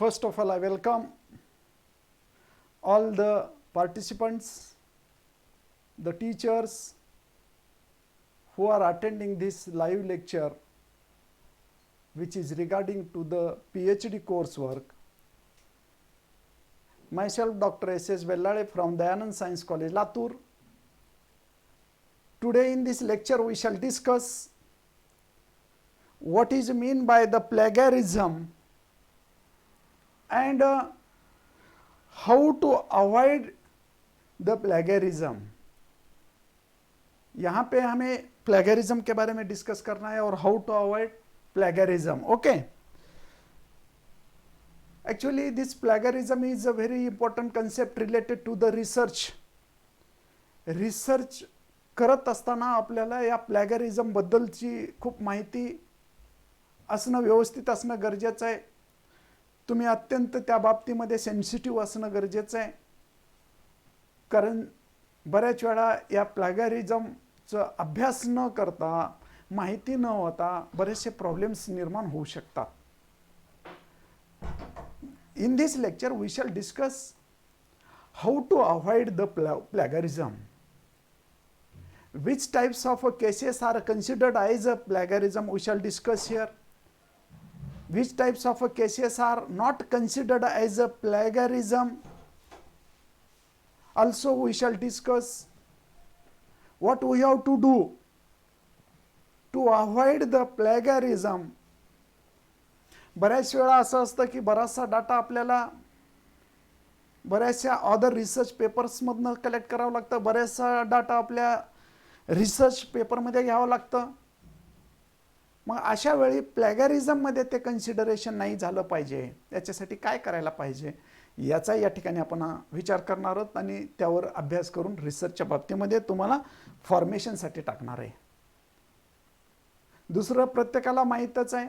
First of all, I welcome all the participants, the teachers who are attending this live lecture, which is regarding to the PhD coursework. Myself, Dr. S.S. Vellade from Dayanand Science College, Latur. Today in this lecture, we shall discuss what is meant by the plagiarism and how to avoid the plagiarism. यहाँ पे हमें plagiarism के बारे में discuss करना है और how to avoid plagiarism. Okay. Actually, this plagiarism is a very important concept related to the research. Research करत असताना आपल्याला या plagiarism बद्दलची खूप माहिती असणं, व्यवस्थित असणं गरजेचं आहे. तुम्ही अत्यंत त्या बाबतीमध्ये सेन्सिटिव्ह असणं गरजेचं आहे. कारण बऱ्याच वेळा या प्लॅगरिझमचा अभ्यास न करता, माहिती न होता बरेचसे प्रॉब्लेम्स निर्माण होऊ शकतात. In this lecture, we shall discuss how to avoid the plagiarism. Which types of cases are considered as a plagiarism, we shall discuss here. Which types of cases are not considered as a plagiarism. Also, we shall discuss what we have to do to avoid the plagiarism. बऱ्याच वेळा असं असतं की बराचसा data आपल्याला बऱ्याचशा other research पेपर्समधनं collect करावं लागतं. बऱ्याचसा डाटा आपल्या रिसर्च पेपरमध्ये घ्यावं लागतं. मग अशा वेळी प्लॅगरिझममध्ये ते कन्सिडरेशन नाही झालं पाहिजे. याच्यासाठी काय करायला पाहिजे याचा या ठिकाणी आपण विचार करणार आहोत आणि त्यावर अभ्यास करून रिसर्चच्या बाबतीमध्ये तुम्हाला फॉर्मेशनसाठी टाकणार आहे. दुसरं, प्रत्येकाला माहीतच आहे,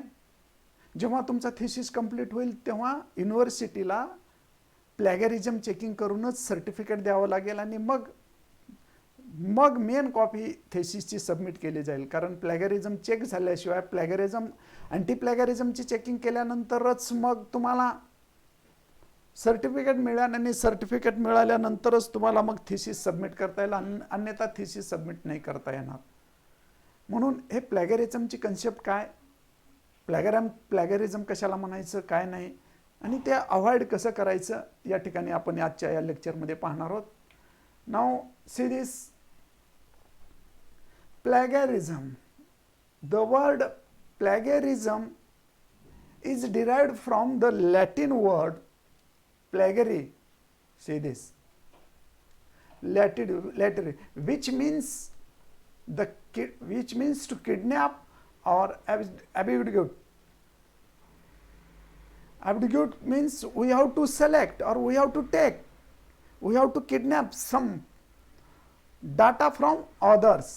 जेव्हा तुमचा थिसिस कंप्लीट होईल तेव्हा युनिव्हर्सिटीला प्लॅगरिझम चेकिंग करूनच सर्टिफिकेट द्यावं लागेल आणि मग मेन कॉपी थेसिसची सबमिट केली जाईल. कारण प्लॅगरिझम चेक झाल्याशिवाय अँटी प्लॅगरिझमची चेकिंग केल्यानंतरच मग तुम्हाला सर्टिफिकेट मिळेल आणि सर्टिफिकेट मिळाल्यानंतरच तुम्हाला मग थिसिस सबमिट करता येईल, अन्यथा थिसिस सबमिट नाही करता येणार. म्हणून हे प्लॅगरिझमची कन्सेप्ट काय, प्लॅगरिझम कशाला म्हणायचं, काय नाही आणि ते अवॉइड कसं करायचं या ठिकाणी आपण आजच्या या लेक्चरमध्ये पाहणार आहोत. Now see this plagiarism. The word plagiarism is derived from the Latin word plagiare. See this. Latin, which means to kidnap or abdicate. Abdicate means we have to select or we have to take. We have to kidnap some data from others.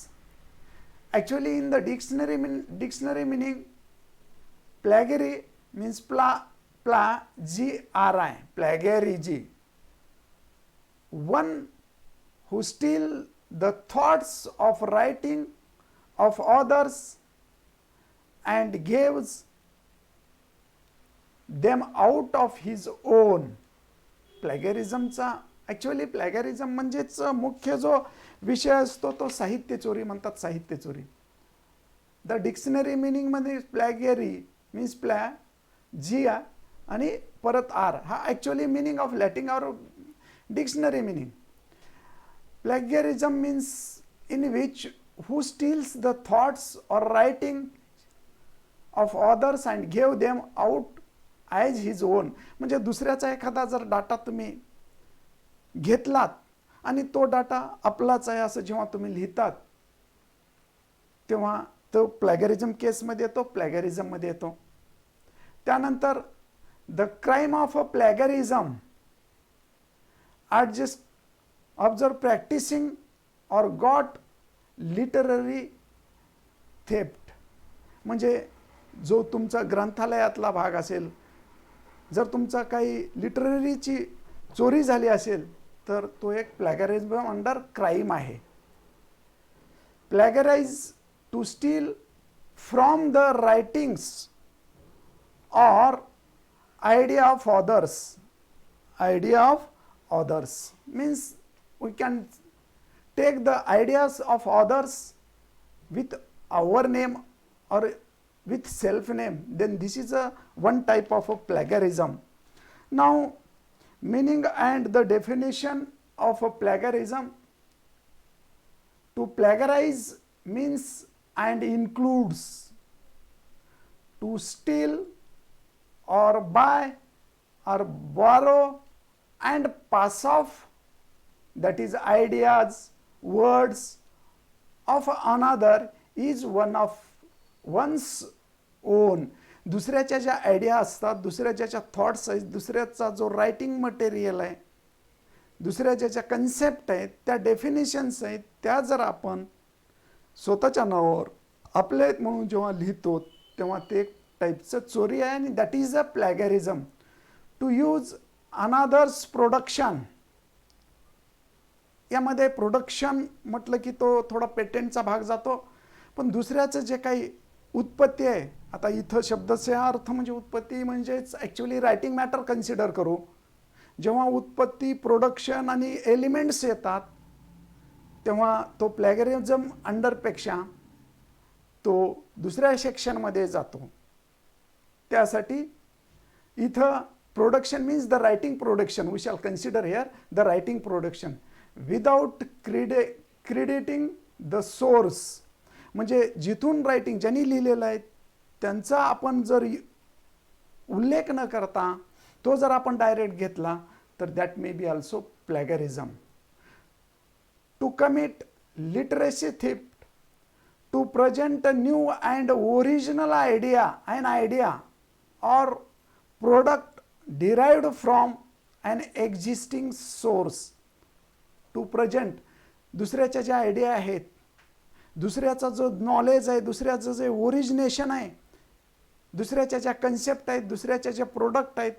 Actually, in the dictionary meaning, plagiary means G-R-I, plagiarism. One who steal the thoughts of writing of others and gives them out of his own. Plagiarismचा actually plagiarism म्हणजेच मुख्य जो विषय असतो तो साहित्य चोरी म्हणतात, साहित्य चोरी. द डिक्शनरी मिनिंगमध्ये प्लॅगियरी मीन्स जी आणि परत आर हा actually meaning of Latin or dictionary meaning. Plagiarism means in which who steals the thoughts or writing of others and give them out as his own. म्हणजे दुसऱ्याचा एखादा जर डाटा तुम्ही घेतलात आणि तो डाटा आपलाच आहे असं जेव्हा तुम्ही लिहितात तेव्हा तो प्लॅगरिझम केसमध्ये येतो, प्लॅगरिझममध्ये येतो. त्यानंतर the crime of a plagiarism adjust observe practising or got literary theft. म्हणजे जो तुमचा ग्रंथालयातला भाग असेल, जर तुमचा काही लिटररीची चोरी झाली असेल तर तो एक प्लॅगरिझम अंडर क्राईम आहे. Plagiarise to steal from the writings or idea of others. Idea of others means we can take the ideas of others with our name or with self name, then this is a one type of a plagiarism. Now, meaning and the definition of a plagiarism. To plagiarize means and includes to steal or buy or borrow and pass off, that is ideas, words of another is one of one's own. दुसऱ्याच्या ज्या idea असतात, दुसऱ्याच्या ज्या thoughts आहेत, दुसऱ्याचा जो writing material आहे, दुसऱ्याच्या ज्या कन्सेप्ट आहेत, त्या डेफिनेशन्स आहेत, त्या जर आपण स्वतःच्या नावावर आपले म्हणून जेव्हा लिहितो तेव्हा ते एक टाईपचं चोरी आहे आणि that is a plagiarism. To use another's production, यामध्ये प्रोडक्शन म्हटलं की तो थोडा पेटेंटचा भाग जातो, पण दुसऱ्याचं जे काही उत्पत्ती आहे, आता इथं शब्दाचा अर्थ म्हणजे उत्पत्ती म्हणजेच ॲक्च्युली रायटिंग मॅटर कन्सिडर करू. जेव्हा उत्पत्ती, प्रोडक्शन आणि एलिमेंट्स येतात तेव्हा तो प्लॅगरिझम अंडरपेक्षा तो दुसऱ्या सेक्शनमध्ये जातो. त्यासाठी इथं production means the writing production, we shall consider here the writing production without crediting the source. म्हणजे जिथून रायटिंग ज्यांनी लिहिलेलं आहे त्यांचा आपण जर उल्लेख न करता तो जर आपण डायरेक्ट घेतला तर that may be also plagiarism. To commit literacy theft, to present a new and original idea or product derived from an existing source. To present, दुसऱ्याच्या ज्या आयडिया आहेत, दुसऱ्याचा जो नॉलेज आहे, दुसऱ्याचं जे ओरिजिनेशन आहे, दुसऱ्याच्या ज्या कन्सेप्ट आहेत, दुसऱ्याच्या ज्या प्रोडक्ट आहेत,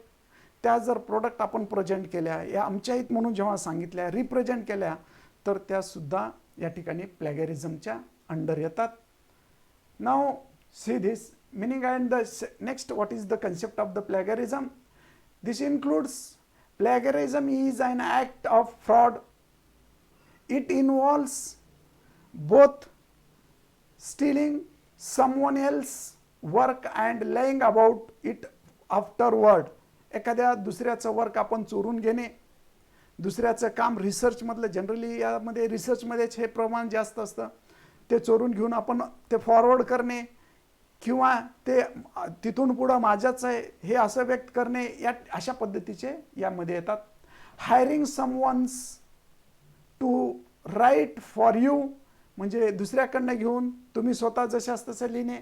त्या जर प्रोडक्ट आपण प्रेझेंट केल्या, या आमच्या आहेत म्हणून जेव्हा सांगितल्या, रिप्रेझेंट केल्या, तर त्यासुद्धा या ठिकाणी प्लॅगॅरिझमच्या अंडर येतात. Now see this meaning and the next, what is the concept of the plagiarism? This includes plagiarism is an act of fraud. It involves both stealing someone else's work and lying about it afterward. एखाद्या दुसऱ्याचं work आपण चोरून घेणे, दुसऱ्याचं काम रिसर्चमधलं, generally यामध्ये रिसर्चमध्येच हे प्रमाण जास्त असतं, ते चोरून घेऊन आपण ते फॉरवर्ड करणे किंवा ते तिथून पुढं माझ्याच आहे हे असं व्यक्त करणे, या अशा पद्धतीचे यामध्ये येतात. Hiring someone's to write for you, म्हणजे दुसऱ्याकडनं घेऊन तुम्ही स्वतः जशास तसं लिहिणे.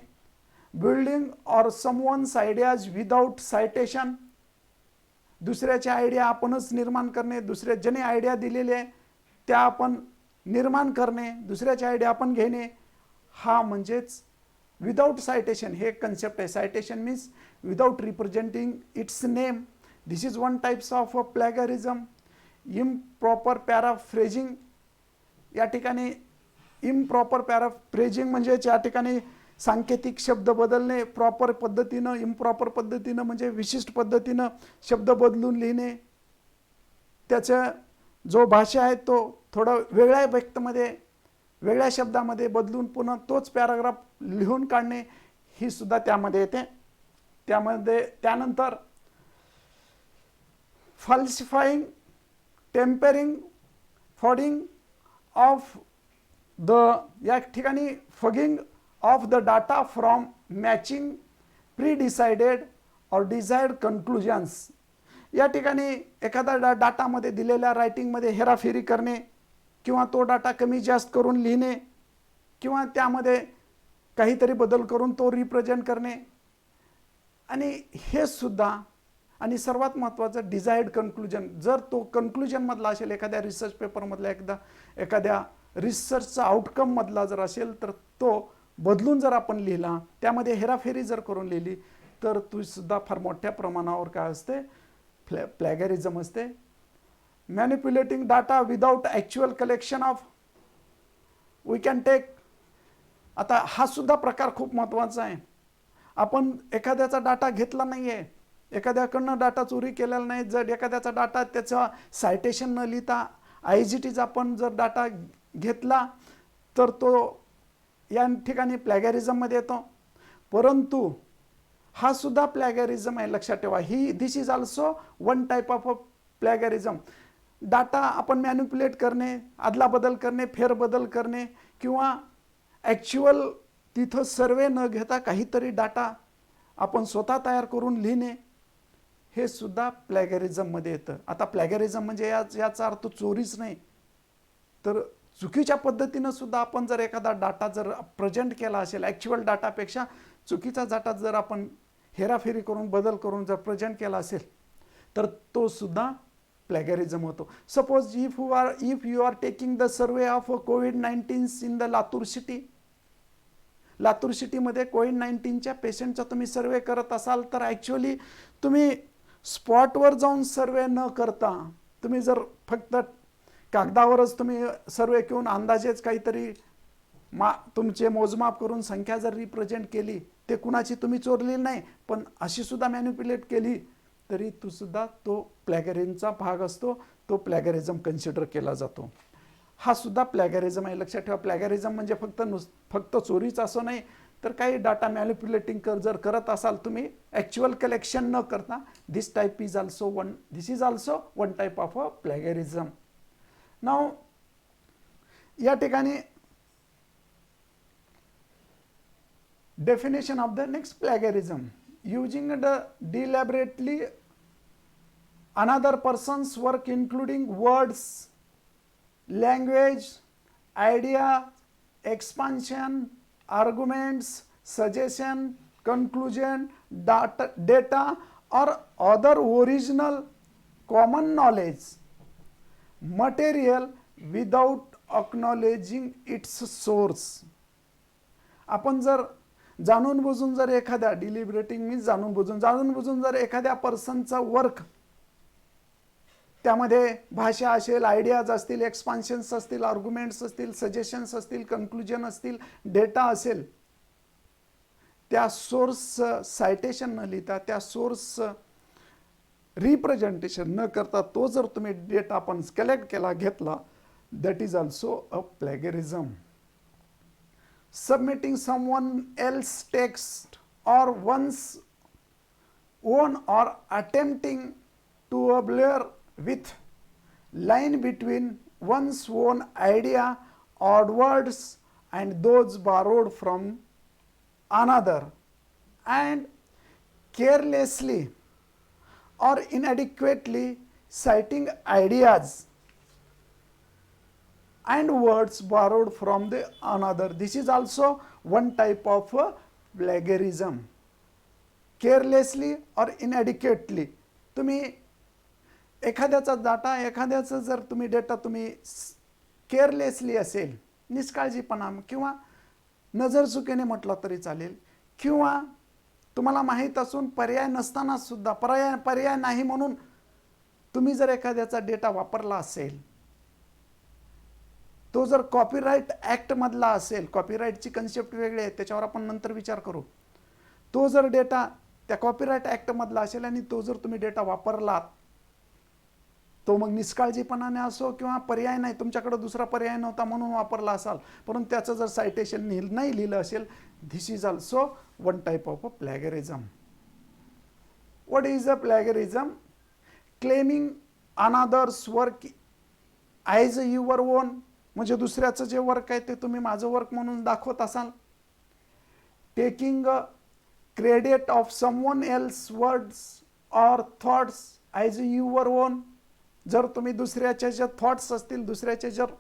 Building or someone's ideas without citation, दुसऱ्याच्या आयडिया आपणच निर्माण करणे, दुसऱ्या ज्याने आयडिया दिलेले आहे त्या आपण निर्माण करणे, दुसऱ्याच्या आयडिया आपण घेणे, हा म्हणजेच विदाउट सायटेशन हे कन्सेप्ट आहे. Citation means without representing its name. This is one types of a plagiarism. Improper paraphrasing, या ठिकाणी इम्प्रॉपर पॅराफ्रेजिंग म्हणजे या ठिकाणी सांकेतिक शब्द बदलणे, प्रॉपर पद्धतीनं, इम्प्रॉपर पद्धतीनं म्हणजे विशिष्ट पद्धतीनं शब्द बदलून लिहिणे, त्याचा जो भाषा आहे तो थोडं वेगळ्या व्यक्तमध्ये, वेगळ्या शब्दामध्ये बदलून पुन्हा तोच पॅराग्राफ लिहून काढणे, ही सुद्धा त्यामध्ये येते. त्यानंतर falsifying, tampering, fudging of the, या ठिकाणी fudging of the data from matching pre decided or desired conclusions. या ठिकाणी एखादा डाटामध्ये दिलेल्या रायटिंगमध्ये हेराफेरी करणे किंवा तो डाटा कमी जास्त करून लिहिणे किंवा त्यामध्ये काहीतरी बदल करून तो रिप्रेझेंट करणे, आणि हे सुद्धा, आणि सर्वात महत्त्वाचं डिझायर्ड कन्क्लुजन. जर तो कन्क्लुजनमधला असेल, एखाद्या रिसर्च पेपरमधला, एखाद्या रिसर्चचा आउटकममधला जर असेल, तर तो बदलून जर आपण लिहिला, त्यामध्ये हेराफेरी जर करून लिहिली, तर ती सुद्धा फार मोठ्या प्रमाणावर काय असते, प्लॅगरिझम असते. Manipulating data without actual collection of, we can take, आता हा सुद्धा प्रकार खूप महत्त्वाचा आहे. आपण एखाद्याचा डाटा घेतला नाही आहे, एखाद्याकडनं डाटा चोरी केलेला नाही, जर एखाद्याचा डाटा त्याचं सायटेशन न लिहिता IGTचा आपण जर डाटा घेतला तर तो या ठिकाणी प्लॅगॅरिझममध्ये येतो. परंतु हा सुद्धा प्लॅगॅरिझम आहे, लक्षात ठेवा. This is also one type of plagiarism. Data आपण मॅनिप्युलेट करणे, अदलाबदल करणे, फेरबदल करणे किंवा ॲक्च्युअल तिथं सर्वे न घेता काहीतरी डाटा आपण स्वतः तयार करून लिहिणे, हे सुद्धा प्लॅगॅरिझममध्ये येतं. आता प्लॅगॅरिझम म्हणजे याचा अर्थ चोरीच नाही, तर चुकीच्या पद्धतीनं सुद्धा आपण जर एखादा डाटा जर प्रेझेंट केला असेल, ॲक्च्युअल डाटापेक्षा चुकीचा डाटा जर आपण हेराफेरी करून बदल करून जर प्रेझेंट केला असेल तर तो सुद्धा प्लॅगॅरिझम होतो. Suppose if you are taking the survey of COVID-19 in the Latur city. Latur सिटीमध्ये COVID-19च्या पेशंटचा तुम्ही सर्वे करत असाल तर ॲक्च्युअली तुम्ही स्पॉटवर जाऊन सर्वे न करता, तुम्ही जर फक्त कागदावरच तुम्ही सर्वे घेऊन अंदाजेच काहीतरी तुमचे मोजमाप करून संख्या जर रिप्रेझेंट केली, ते कुणाची तुम्ही चोरलेली नाही पण अशी सुद्धा मॅनिप्युलेट केली तरी सुद्धा तो प्लॅगॅरिझमचा भाग असतो, तो प्लॅगॅरिझम कन्सिडर केला जातो. हा सुद्धा प्लॅगॅरिझम आहे, लक्षात ठेवा. प्लॅगॅरिझम म्हणजे फक्त चोरीच असं नाही, तर काही डाटा मॅनिप्युलेटिंग जर करत असाल तुम्ही ॲक्च्युअल कलेक्शन न करता, this is also one type of a plagiarism. Now या ठिकाणी definition of the next plagiarism: using deliberately another person's work including words, language, idea, expansion, arguments, suggestion, conclusion, data or other original common knowledge material without acknowledging its source. आपण जर जाणून बुजून जर एखाद्या डिलिबरेटिंग means जाणून बुजून जर एखाद्या पर्सनचा वर्क, त्यामध्ये भाषा असेल, आयडियाज असतील, एक्सपान्शन्स असतील, आर्ग्युमेंट्स असतील, सजेशन्स असतील, कन्क्लुजन असतील, डेटा असेल, त्या सोर्स सायटेशन न लिहिता, त्या सोर्स रिप्रेझेंटेशन न करता तो जर तुम्ही डेटा आपण कलेक्ट केला, घेतला, that is also a plagiarism. Submitting someone else's text or one's own or attempting to blur with line between one's own idea or words and those borrowed from another, and carelessly or inadequately citing ideas and words borrowed from the another. This is also one type of plagiarism. Carelessly or inadequately तुम्ही एखाद्याचा data, एखाद्याचा जर तुम्ही data तुम्ही केअरलेसली असेल, निष्काळजीपणा किंवा नजर चुकीने म्हटलं तरी चालेल, किंवा तुम्हाला माहीत असून पर्याय नसताना सुद्धा पर्याय नाही म्हणून तुम्ही जर एखाद्याचा डेटा वापरला असेल, तो जर कॉपीराईट ॲक्टमधला असेल, कॉपीराईटची कन्सेप्ट वेगळी आहे, त्याच्यावर आपण नंतर विचार करू, तो जर डेटा त्या कॉपीराईट ॲक्टमधला असेल आणि तो जर तुम्ही डेटा वापरलात, तो मग निष्काळजीपणाने असो किंवा पर्याय नाही, तुमच्याकडे दुसरा पर्याय नव्हता म्हणून वापरला असाल, परंतु त्याचं जर सायटेशन नाही लिहिलं असेल, this is also one type of a plagiarism. What is a plagiarism? Claiming another's work as your on, म्हणजे दुसऱ्याचं जे वर्क आहे ते तुम्ही माझं वर्क म्हणून दाखवत असाल. Taking credit of someone else words or thoughts as your on, जर तुम्ही दुसऱ्याचे जे थॉट्स असतील, दुसऱ्याचे जर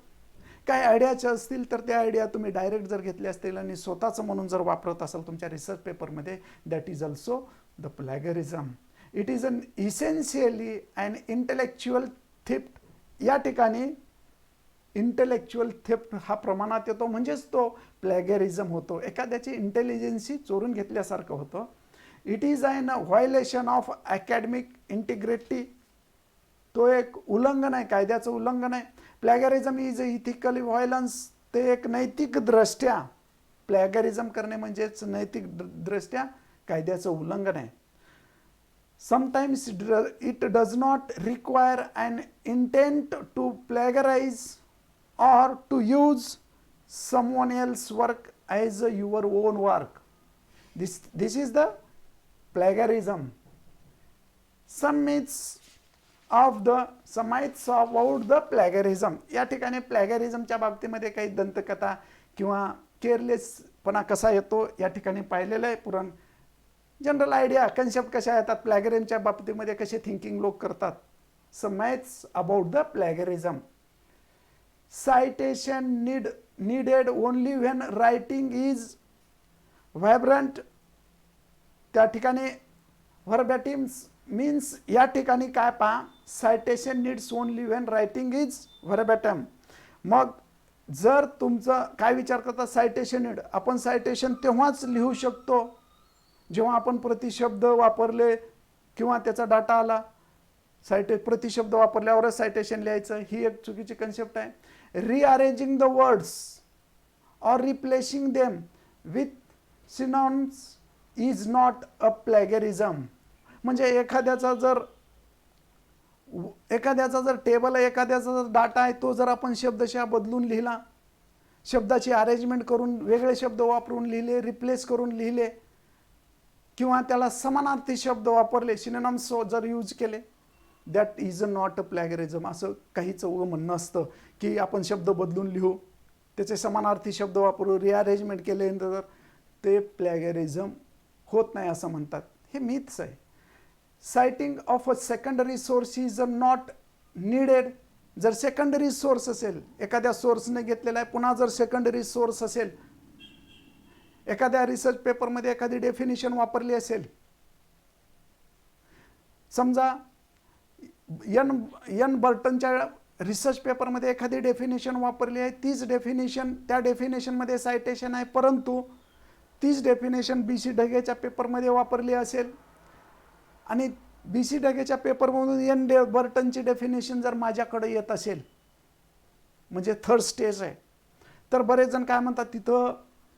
काय आयडियाचे असतील तर त्या आयडिया तुम्ही डायरेक्ट जर घेतले असतील आणि स्वतःचं म्हणून जर वापरत असाल तुमच्या रिसर्च पेपरमध्ये, that is also the plagiarism. It is an essentially and intellectual theft. या ठिकाणी इंटेलेक्च्युअल थेफ्ट हा प्रमाणात येतो, म्हणजेच तो प्लॅगॅरिझम होतो, एखाद्याची इंटेलिजन्सी चोरून घेतल्यासारखं होतं. It is an violation of academic integrity, तो एक उल्लंघन आहे, कायद्याचं उल्लंघन आहे. प्लॅगॅरिझम इज इथिकली व्हायलन्स, ते एक नैतिक दृष्ट्या, प्लॅगॅरिझम करणे म्हणजेच नैतिक दृष्ट्या कायद्याचं उल्लंघन आहे. Sometimes it does not require an intent to plagiarize or to use someone else's work as your own work. This is the plagiarism. Some myths about the plagiarism. या ठिकाणी प्लॅगॅरिझमच्या बाबतीमध्ये काही दंतकथा किंवा केअरलेसपणा कसा येतो या ठिकाणी पाहिलेलं आहे. पुरण जनरल आयडिया कन्सेप्ट कशा येतात प्लॅगरिझमच्या बाबतीमध्ये, कसे थिंकिंग लोक करतात. Some myths about the plagiarism. citation needed only when writing is vibrant. त्या ठिकाणी verbatim मीन्स या ठिकाणी काय पहा, citation needs only when writing is verbatim. मग जर तुमचं काय विचार करता citation नीड, आपण citation तेव्हाच लिहू शकतो जेव्हा आपण प्रतिशब्द वापरले किंवा त्याचा डाटा आला. प्रतिशब्द वापरल्यावरच सायटेशन लिहायचं, ही एक चुकीची कन्सेप्ट आहे. Rearranging the words or replacing them with synonyms is not a plagiarism. म्हणजे एखाद्याचा जर टेबल आहे, एखाद्याचा जर डाटा आहे, तो जर आपण शब्दशः बदलून लिहिला, शब्दाची अरेंजमेंट करून वेगळे शब्द वापरून लिहिले, रिप्लेस करून लिहिले किंवा त्याला समानार्थी शब्द वापरले, सिनोनिम्स जर यूज केले, दॅट इज नॉट अ प्लॅगरिझम. असं काहीच म्हणणं असतं की आपण शब्द बदलून लिहू, त्याचे समानार्थी शब्द वापरू, रिअरेंजमेंट केल्यानंतर ते प्लॅगरिझम होत नाही असं म्हणतात. हे मिथ्स आहे. Sighting of a secondary source is not needed. जर सेकंडरी सोर्स असेल, एखाद्या सोर्सने घेतलेला आहे, पुन्हा जर सेकंडरी सोर्स असेल, एखाद्या रिसर्च पेपरमध्ये एखादी डेफिनेशन वापरली असेल, समजा एन बर्टनच्या रिसर्च पेपरमध्ये एखादी डेफिनेशन वापरली आहे, तीच डेफिनेशन त्या डेफिनेशनमध्ये सायटेशन आहे, परंतु तीच डेफिनेशन BC ढगेच्या पेपरमध्ये वापरली असेल आणि BC ढगेच्या पेपरमधून एन बर्टनची डेफिनेशन जर माझ्याकडे येत असेल, म्हणजे थर्ड स्टेज आहे, तर बरेच जण काय म्हणतात तिथं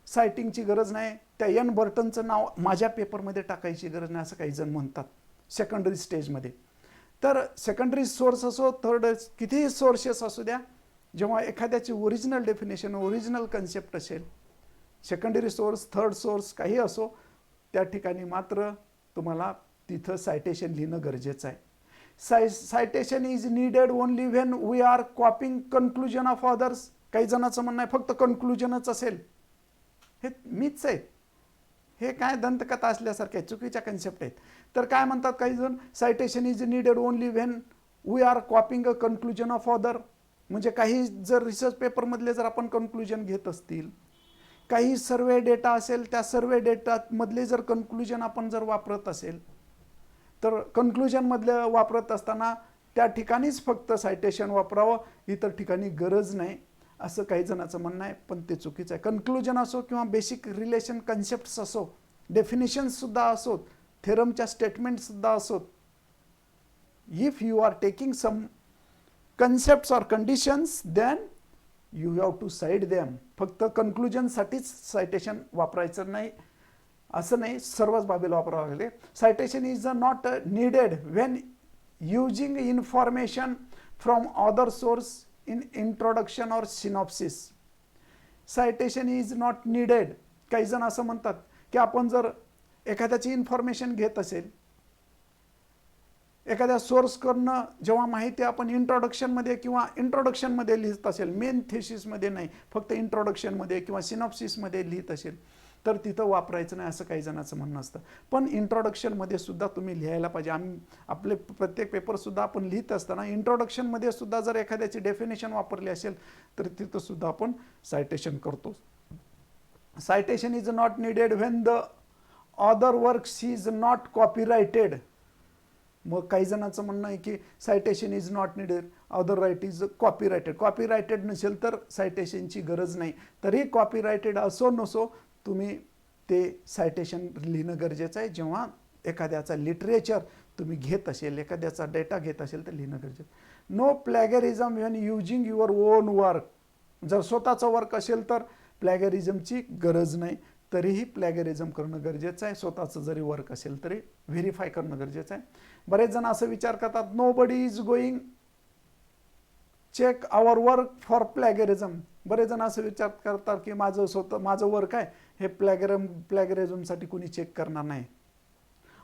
सायटिंगची गरज नाही, त्या एन बर्टनचं नाव माझ्या पेपरमध्ये टाकायची गरज नाही, असं काही जण म्हणतात सेकंडरी स्टेजमध्ये. तर सेकंडरी सोर्स असो, थर्ड कितीही सोर्सेस असू द्या, जेव्हा एखाद्याची ओरिजिनल डेफिनेशन, ओरिजिनल कन्सेप्ट असेल, सेकंडरी सोर्स, थर्ड सोर्स काही असो, त्या ठिकाणी मात्र तुम्हाला तिथं सायटेशन लिहिणं गरजेचं आहे. Citation is needed only when we are copying conclusion of others. काही जणांचं म्हणणं आहे फक्त कन्क्लुजनच असेल, हे मीच आहे. हे काय दंतकथा असल्यासारख्या चुकीच्या कन्सेप्ट आहेत. तर काय म्हणतात काही जण, citation is needed only when we are copying a conclusion of other. म्हणजे काही जर रिसर्च पेपरमधले जर आपण कन्क्लुजन घेत असतील, काही सर्वे डेटा असेल, त्या सर्वे डेटामधले जर कन्क्लुजन आपण जर वापरत असेल, तर कन्क्लुजनमधलं वापरत असताना त्या ठिकाणीच फक्त सायटेशन वापरावं, इतर ठिकाणी गरज नाही, असं काही जणांचं म्हणणं आहे. पण ते चुकीचं आहे. कन्क्लुजन असो किंवा बेसिक रिलेशन कन्सेप्ट्स असो, डेफिनेशन्ससुद्धा असोत, थेरमच्या स्टेटमेंटसुद्धा असोत, if you are taking some concepts or conditions then you have to cite them. फक्त कन्क्लुजनसाठीच सायटेशन वापरायचं नाही असं नाही, सर्वच बाबीला वापरावं लागेल. Citation is not needed when using information from other source in introduction or synopsis. Citation is not needed. काही जण असं म्हणतात की आपण जर एखाद्याची इन्फॉर्मेशन घेत असेल, एखाद्या सोर्सकडनं जेव्हा माहिती आपण इंट्रोडक्शनमध्ये किंवा इंट्रोडक्शनमध्ये लिहित असेल, मेन थेसिसमध्ये नाही, फक्त इंट्रोडक्शनमध्ये किंवा सिनॉप्सिसमध्ये लिहित असेल, तर तिथं वापरायचं नाही असं काही जणांचं म्हणणं असतं. पण इंट्रोडक्शनमध्ये सुद्धा तुम्ही लिहायला पाहिजे. आपले प्रत्येक पेपरसुद्धा आपण लिहित असताना इंट्रोडक्शनमध्ये सुद्धा जर एखाद्याची डेफिनेशन वापरली असेल तर तिथं सुद्धा आपण सायटेशन करतो. Citation is not needed when the other works is not copyrighted. मग काही जणांचं म्हणणं आहे की citation is not needed, other right is copyrighted. Copyrighted नसेल तर सायटेशनची गरज नाही. तरी कॉपीराइटेड असो नसो तुम्ही ते सायटेशन लिहिणं गरजेचं आहे. जेव्हा एखाद्याचा लिटरेचर तुम्ही घेत असेल, एखाद्याचा डेटा घेत असेल तर लिहिणं गरजेचं. No plagiarism when using your own work. जर स्वतःचं वर्क असेल तर प्लॅगरिझमची गरज नाही. तरीही प्लॅगरिझम करणं गरजेचं आहे. स्वतःचं जरी वर्क असेल तरी व्हेरीफाय करणं गरजेचं आहे. बरेच जण असं विचार करतात, nobody is going check our work for plagiarism. बरेच जण असं विचार करतात की माझं वर्क आहे हे प्लॅगरिझमसाठी कुणी चेक करणार नाही.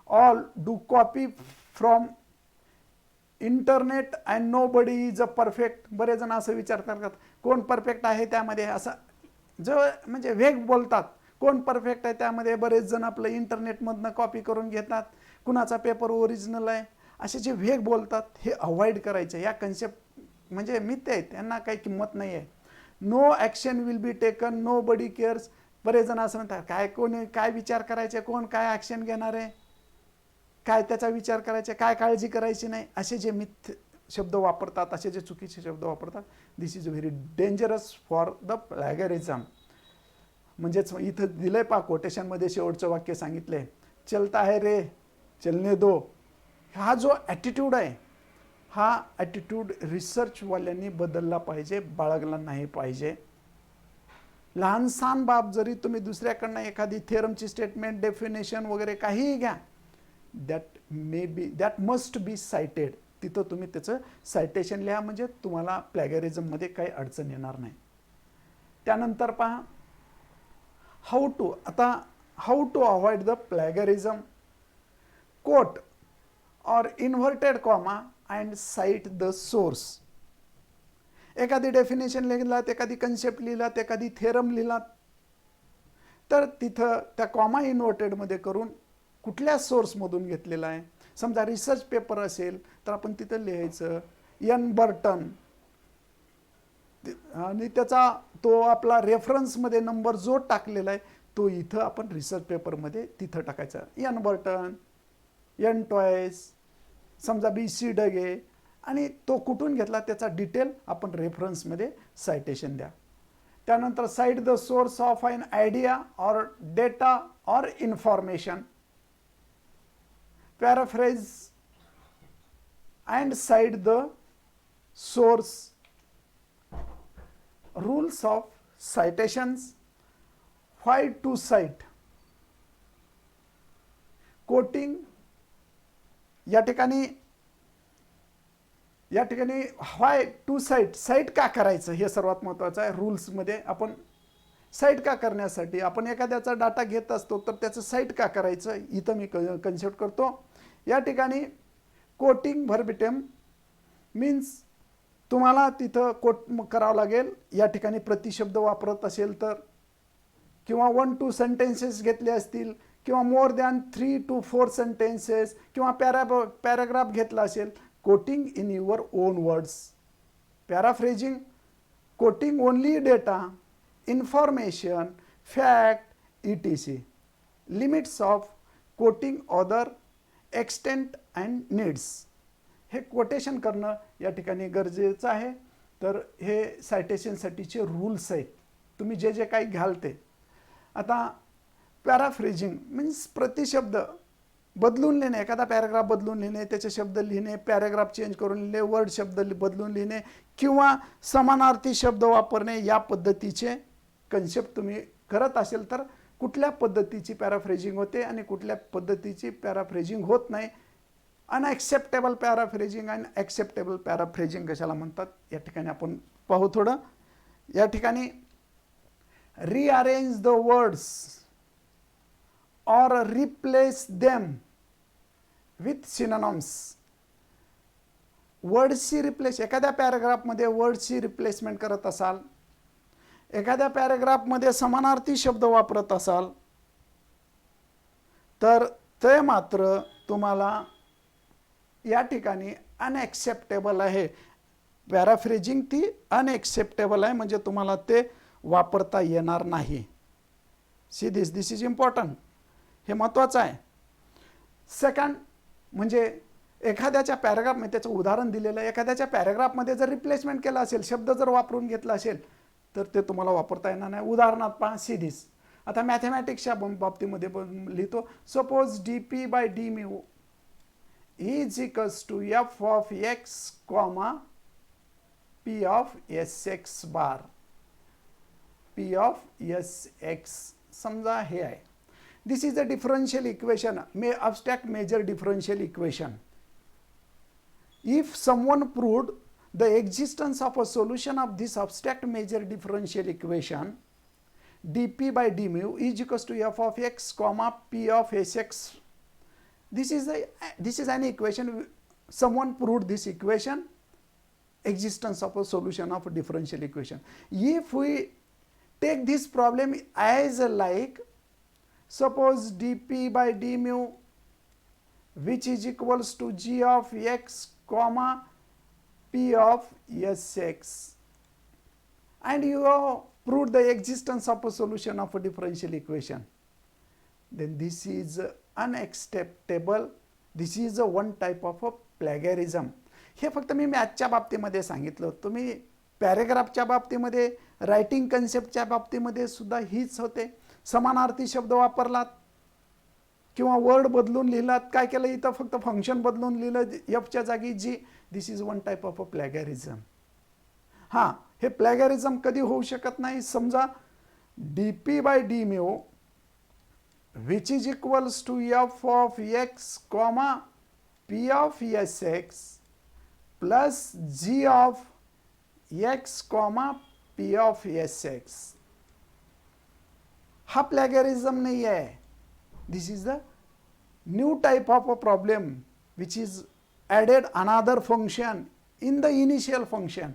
All do copy from internet and nobody is a perfect. बरेच जण असं विचार करतात कोण परफेक्ट आहे त्यामध्ये, असं जो म्हणजे वेग बोलतात कोण परफेक्ट आहे त्यामध्ये. बरेच जण आपलं इंटरनेटमधनं कॉपी करून घेतात, कुणाचा पेपर ओरिजिनल आहे, असे जे वेग बोलतात हे अवॉइड करायचे. या कन्सेप्ट म्हणजे मिथ्या आहेत, त्यांना काही किंमत नाही आहे. No action will be taken, nobody cares. बरेच जण असं म्हणतात काय कोणी काय विचार करायचे, कोण काय ॲक्शन घेणार आहे, काय त्याचा विचार करायचा, काय काळजी करायची नाही, असे जे मिथ शब्द वापरतात, असे जे चुकीचे शब्द वापरतात, this is very dangerous for the plagiarism. म्हणजेच इथं दिलंय पा कोटेशनमध्ये शेवटचं वाक्य सांगितलंय, चलता है रे चलने दो. हा जो ॲटिट्यूड आहे हा ॲटिट्यूड रिसर्चवाल्यांनी बदलला पाहिजे, बाळगला नाही पाहिजे. लहानसहान बाब जरी तुम्ही दुसऱ्याकडनं एखादी थेरमची स्टेटमेंट, डेफिनेशन वगैरे काहीही घ्या, दॅट मस्ट बी सायटेड. तिथं तुम्ही त्याचं सायटेशन लिहा, म्हणजे तुम्हाला प्लॅगरिझममध्ये काही अडचण येणार नाही. त्यानंतर पहा how to avoid the plagiarism. Quote or inverted comma and cite the source. एखादी डेफिनेशन लिहिलात, एखादी कन्सेप्ट लिहिलात, एखादी थेरम लिहिलात, तर तिथं त्या कॉमा इन्व्हर्टेडमध्ये करून कुठल्या सोर्समधून घेतलेला आहे. समजा रिसर्च पेपर असेल तर आपण तिथं लिहायचं एन बर्टन, आणि त्याचा तो आपला रेफरन्समध्ये नंबर जो टाकलेला आहे तो इथं आपण रिसर्च पेपरमध्ये तिथं टाकायचा. एन बर्टन, एन टॉयस, समजा BC डगे, आणि तो कुठून घेतला त्याचा डिटेल आपण रेफरन्समध्ये सायटेशन द्या. त्यानंतर cite the source of an idea or data or information. Paraphrase and cite the source. Rules of citations. Why to cite. Quoting. या ठिकाणी व्हाय टू साईट, साईट का करायचं हे सर्वात महत्त्वाचं आहे. रूल्समध्ये आपण साईट का करण्यासाठी, आपण एखाद्याचा डाटा घेत असतो तर त्याचं साईट का करायचं इथं मी कन्सेप्ट करतो. या ठिकाणी कोटिंग व्हर्बिटम मीन्स तुम्हाला तिथं कोट करावं लागेल. या ठिकाणी प्रतिशब्द वापरत असेल तर, किंवा 1-2 सेंटेन्सेस घेतले असतील, किंवा मोर दॅन 3 to 4 सेंटेन्सेस, किंवा पॅराग्राफ घेतला असेल, quoting in your own words. Paraphrasing, quoting only data, information, fact etc. Limits of quoting author, extent and needs. हे कोटेशन करणं या ठिकाणी गरजेचं आहे. तर हे सायटेशनसाठीचे रूल्स आहेत, तुम्ही जे जे काही घाल ते. आता पॅराफ्रेजिंग मीन्स प्रतिशब्द बदलून लिहिणे, एखादा पॅराग्राफ बदलून लिहिणे, त्याचे शब्द लिहिणे, पॅराग्राफ चेंज करून लिहिणे, वर्ड शब्द बदलून लिहिणे, किंवा समानार्थी शब्द वापरणे, या पद्धतीचे कन्सेप्ट तुम्ही करत असेल तर कुठल्या पद्धतीची पॅराफ्रेजिंग होते आणि कुठल्या पद्धतीची पॅराफ्रेजिंग होत नाही. अनॲक्सेप्टेबल पॅराफ्रेजिंग आणि ॲक्सेप्टेबल पॅराफ्रेजिंग कशाला म्हणतात या ठिकाणी आपण पाहू थोडं. या ठिकाणी rearrange the words or replace them with synonyms. वर्ड्सची रिप्लेस, एखाद्या पॅराग्राफमध्ये वर्ड्सची रिप्लेसमेंट करत असाल, एखाद्या पॅराग्राफमध्ये समानार्थी शब्द वापरत असाल तर ते मात्र तुम्हाला या ठिकाणी अनॲक्सेप्टेबल आहे. पॅराफ्रेजिंग ती अनॲक्सेप्टेबल आहे, म्हणजे तुम्हाला ते वापरता येणार नाही. सी दिस इज इम्पॉर्टंट, हे महत्त्वाचं आहे. सेकंड म्हणजे एखाद्याच्या पॅराग्राफमध्ये, त्याचं उदाहरण दिलेलं आहे, एखाद्याच्या पॅराग्राफमध्ये जर रिप्लेसमेंट केला असेल, शब्द जर वापरून घेतला असेल तर ते तुम्हाला वापरता येणार नाही. उदाहरणार्थ पहा सी दिस. आता मॅथमॅटिक्सच्या बाबतीमध्ये लिहितो, suppose dp/dμ is equals to f of x, p of sx bar. p of sx समजा हे आहे, this is a differential equation, abstract major differential equation. If someone proved the existence of a solution of this abstract major differential equation, dp by d mu is equals to f of x comma p of sx. This is an equation. Someone proved this equation, existence of a solution of a differential equation. If we take this problem as like, suppose dp by d mu which is equals to g of x comma p of sx, and you have proved the existence of a solution of a differential equation, then this is unacceptable. This is a one type of a plagiarism. हे फक्त मी मॅथच्या बाबतीमध्ये सांगितलं. तुम्ही पॅरेग्राफच्या बाबतीमध्ये, writing कन्सेप्टच्या बाबतीमध्ये सुद्धा हीच होते. समानार्थी शब्द वापरलात किंवा वर्ड बदलून लिहिलात, काय केलं इथं फक्त फंक्शन बदलून लिहिलं एफच्या जागी जी, this is one type of a plagiarism. हां, हे प्लॅगॅरिझम कधी होऊ शकत नाही. समजा dp by d mu which is equals to f of x comma p of sx plus g of x comma p of sx. हा plagiarism नाही आहे. This is the new type of a problem which is added another function in the initial function.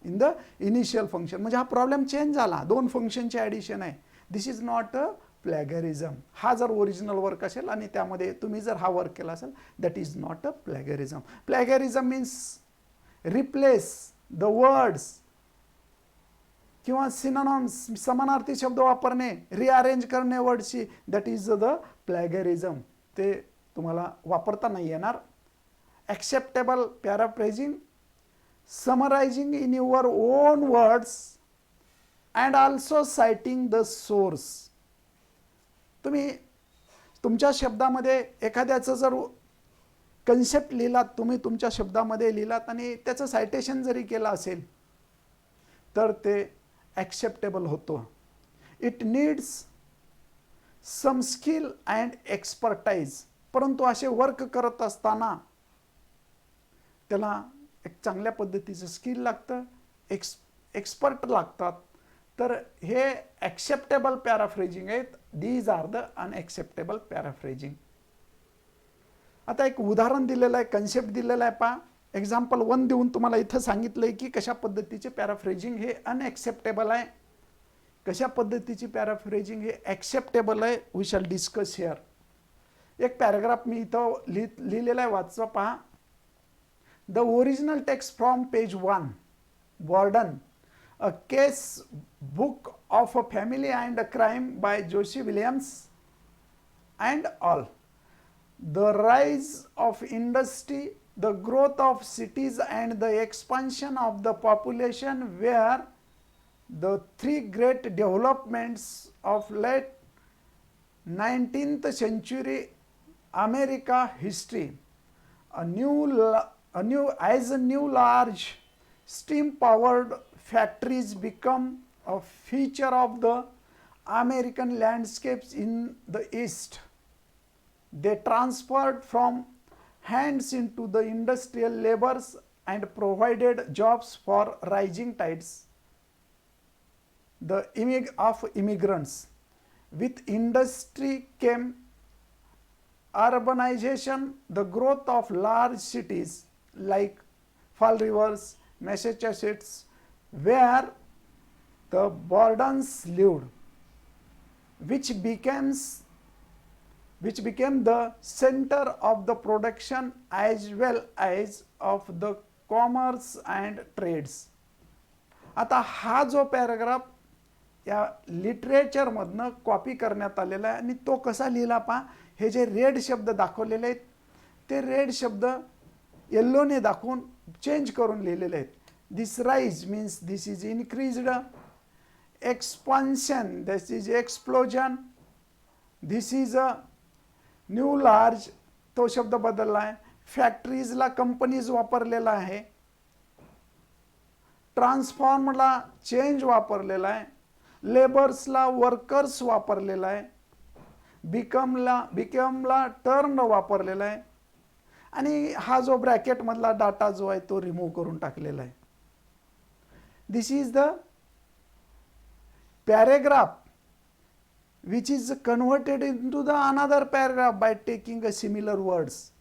In the initial function म्हणजे हा problem change झाला, दोन फंक्शनचे addition आहे. This is not a plagiarism. हा जर ओरिजिनल वर्क असेल आणि त्यामध्ये तुम्ही जर हा वर्क केला असेल, that is not a plagiarism. Plagiarism means replace the words किंवा सिनोनिम्स, समानार्थी शब्द वापरणे, रिअरेंज करणे वर्डशी, दॅट इज द प्लॅगॅरिझम. ते तुम्हाला वापरता नाही येणार. Acceptable paraphrasing, summarising in your own words and also citing the source. तुम्ही तुमच्या शब्दामध्ये एखाद्याचं जर कन्सेप्ट लिहिलात, तुम्ही तुमच्या शब्दामध्ये लिहिलात आणि त्याचं सायटेशन जरी केलं असेल, तर ते ॲक्सेप्टेबल होतो. It needs some skill and expertise. परंतु असे वर्क करत असताना त्याला एक चांगल्या पद्धतीचं स्किल लागतं, एक्सपर्ट लागतात. तर हे ॲक्सेप्टेबल पॅराफ्रेजिंग आहेत. These are the unacceptable paraphrasing. आता एक उदाहरण दिलेलं आहे, कन्सेप्ट दिलेला आहे. पहा, एक्झाम्पल 1 देऊन तुम्हाला इथं सांगितलंय की कशा पद्धतीचे पॅराफ्रेजिंग हे अनएक्सेप्टेबल आहे, कशा पद्धतीची पॅराफ्रेजिंग हे ॲक्सेप्टेबल आहे. We shall discuss here. एक पॅराग्राफ मी इथं लिहिलेला आहे, वाचवा पहा. The original text from page 1, Borden, a case book of a family and a crime by Joshi Williams and all. The rise of industry, the growth of cities and the expansion of the population were the three great developments of late 19th century America history. As new large steam powered factories become a feature of the American landscapes in the East, they transferred from hands into the industrial labors and provided jobs for rising tides of immigrants. With industry came urbanization, the growth of large cities like Fall Rivers, Massachusetts, where the Bordens lived, which became the center of the production as well as of the commerce and trades. आता हा जो paragraph या लिटरेचरमधनं copy करण्यात आलेला आहे आणि तो कसा लिहिला पहा. हे जे रेड शब्द दाखवलेले आहेत, ते रेड शब्द येल्लोने दाखवून चेंज करून लिहिलेले आहेत. This rise means this is increased, expansion this is explosion, this is a new large, तो शब्द बदलला आहे. फॅक्टरीजला कंपनीज वापरलेला आहे. ट्रान्सफॉर्मला चेंज वापरलेला आहे. लेबर्सला वर्कर्स वापरलेला आहे, बिकमला टर्न वापरलेला आहे, आणि हा जो ब्रॅकेट मधला डाटा जो आहे तो रिमूव्ह करून टाकलेला आहे. This is the paragraph which is converted into the another paragraph by taking a similar words,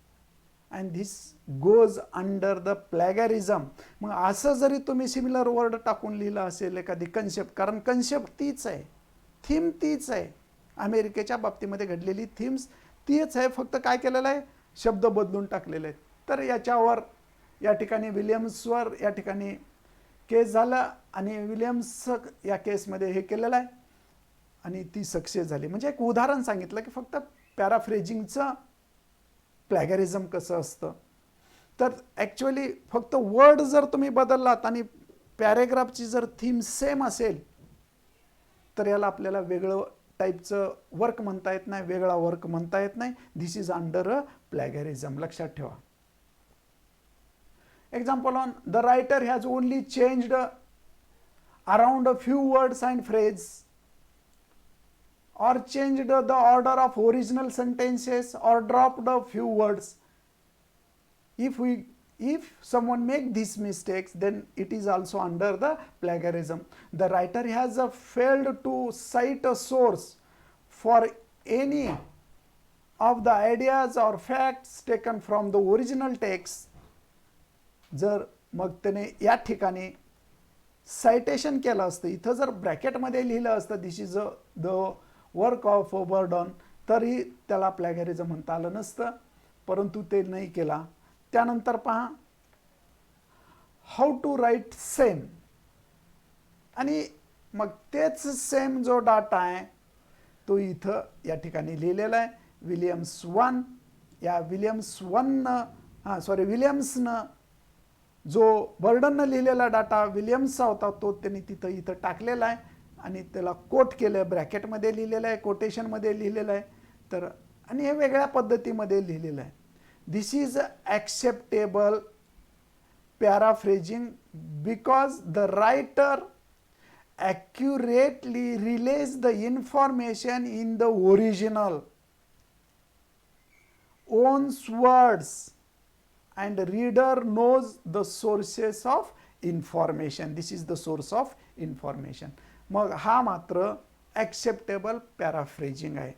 and this goes under the plagiarism. मग असं जरी तुम्ही सिमिलर वर्ड टाकून लिहिलं असेल एखादी कन्सेप्ट, कारण कन्सेप्ट तीच आहे, थीम तीच आहे, अमेरिकेच्या बाबतीमध्ये घडलेली थीम्स तीच आहे, फक्त काय केलेलं आहे, शब्द बदलून टाकलेले आहेत. तर याच्यावर या ठिकाणी विलियम्सवर या ठिकाणी केस झाला, आणि विलियम्स या केसमध्ये हे केलेलं आहे आणि ती सक्सेस झाली. म्हणजे एक उदाहरण सांगितलं की फक्त पॅराफ्रेजिंगचं प्लॅगरिझम कसं असतं. तर ॲक्च्युअली फक्त वर्ड जर तुम्ही बदललात आणि पॅरेग्राफची जर थीम सेम असेल तर याला आपल्याला वेगळं टाईपचं वर्क म्हणता येत नाही, वेगळा वर्क म्हणता येत नाही. दिस इज अंडर अ प्लॅगरिझम, लक्षात ठेवा. Example on the writer has only changed around a few words and phrase, or changed the order of original sentences, or dropped a few words. If someone make these mistakes, then it is also under the plagiarism. The writer has failed to cite a source for any of the ideas or facts taken from the original text. जर मग त्याने या ठिकाणी citation केलं असतं, इथं जर ब्रॅकेटमध्ये लिहिलं असतं this is the work of Burden, तरी त्याला प्लॅगरिझम म्हणता आलं नसतं, परंतु ते नाही केला. त्यानंतर पहा हाऊ टू राईट सेम, आणि मग तेच सेम जो डाटा आहे तो इथं या ठिकाणी लिहिलेला आहे. विलियम्सनं जो बर्डननं लिहिलेला डाटा विलियम्सचा होता तो त्यांनी इथं टाकलेला आहे, आणि त्याला कोट केलं, ब्रॅकेटमध्ये लिहिलेलं आहे, कोटेशनमध्ये लिहिलेलं आहे, तर आणि हे वेगळ्या पद्धतीमध्ये लिहिलेलं आहे. This is acceptable paraphrasing because the writer accurately relays the information in the original owns words and reader knows the sources of information. This is the source of information. मग हा मात्र ॲक्सेप्टेबल पॅराफ्रेजिंग आहे.